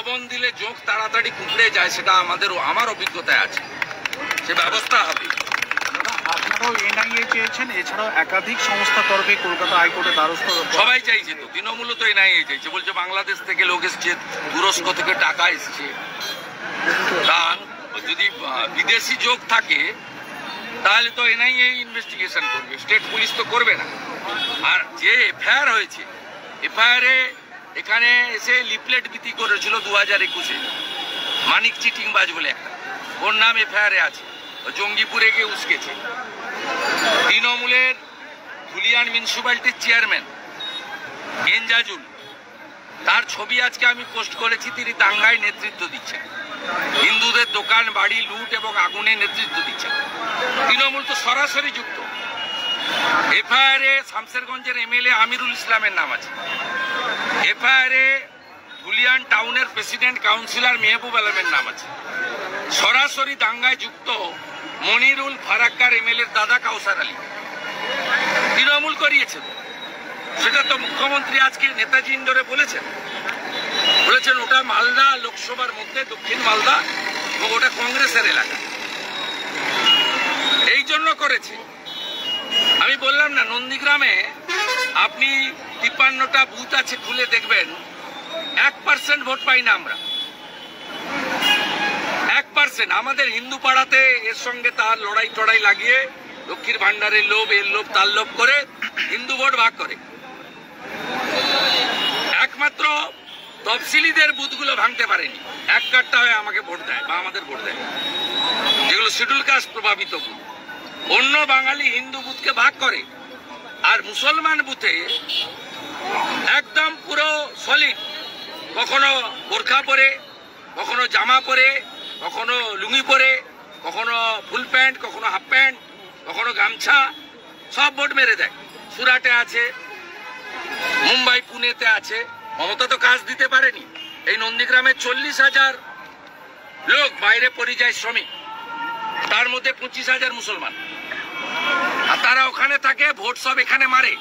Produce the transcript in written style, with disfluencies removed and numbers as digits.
লবণ দিলে জোঁক তাড়াতাড়ি কুঁকড়ে যায়, সেটা আমার অভিজ্ঞতায় আছে, সে ব্যবস্থা হবে। আপনারাও এনআইএ চেয়েছেন, এছাড়াও একাধিক সংস্থা তরফে কলকাতা হাইকোর্টে দ্বারস্থ সবাই চাইছে, তো তৃণমূলও তো এনআইএ চাইছে, বলছে বাংলাদেশ থেকে লোক এসছে, তুরস্ক থেকে টাকা এসছে। তা যদি বিদেশি যোগ থাকে তাহলে তো এনআইএ ইনভেস্টিগেশন করবে, স্টেট পুলিশ তো করবে না। আর যে এফআইআর হয়েছে, এফআইআরে এখানে এসে লিফলেট বিক্রি করেছিল 2021-এ, মানিক চিটিংবাজ বলে একটা, ওর নাম এফআইআরে আছে, জঙ্গিপুরে গিয়ে উস্কেছে। তৃণমূলের ধুলিয়ান মিউনিসিপ্যালিটির চেয়ারম্যান এনজাজুল, তার ছবি আজকে আমি পোস্ট করেছি, তিনি দাঙ্গায় নেতৃত্ব দিচ্ছেন, হিন্দুদের দোকান বাড়ি লুট এবং আগুনে নেতৃত্ব দিচ্ছেন। তৃণমূল তো সরাসরি যুক্ত। এফআইআরে শামসেরগঞ্জের এমএলএ আমিরুল ইসলামের নাম আছে, এফআইআরে ধুলিয়ান টাউনের প্রেসিডেন্ট কাউন্সিলর মেহবুব আলমের নাম আছে। সরাসরি দাঙ্গায় যুক্ত মনিরুল ফারাক্কার এমএলএর দাদা কাউসার আলী, তৃণমূল করিয়েছে। সেটা তো মুখ্যমন্ত্রী আজকে নেতাজি ইন্ডোরে বলেছেন ওটা মালদা লোকসভার মধ্যে, দক্ষিণ মালদা, এবং ওটা কংগ্রেসের এলাকা, এই জন্য করেছে। আমি বললাম না, নন্দীগ্রামে আপনি 53টা বুথ আছে, খুলে দেখবেন 1% ভোট পাই না আমরা, 1%। আমাদের হিন্দু পাড়াতে এর সঙ্গে তার লড়াই টড়াই লাগিয়ে লক্ষ্মীর ভান্ডারের লোভ, এর লোভ, তার লোভ করে হিন্দু ভোট ভাগ করে। একমাত্র তফসিলিদের বুথগুলো ভাঙতে পারেনি, এক কাটটা হয়ে আমাকে ভোট দেয় বা আমাদের ভোট দেয়, যেগুলো শিডিউল কাস্ট প্রভাবিত বুথ। অন্য বাঙালি হিন্দু বুথকে ভাগ করে, আর মুসলমান বুথে একদম পুরো সলিড, কখনো বোরখা পরে, কখনো জামা পরে, কখনো লুঙ্গি পরে, কখনো ফুল প্যান্ট, কখনো হাফ প্যান্ট, কখনো গামছা, সব ভোট মেরে দেয়। সুরাটে আছে, মুম্বাই পুনেতে আছে। মমতা তো কাজ দিতে পারেনি। এই নন্দীগ্রামে 40,000 লোক বাইরে পরিযায়ী শ্রমিক, তার মধ্যে 25,000 মুসলমান, আর তারা ওখানে থাকে, ভোট সব এখানে মারে।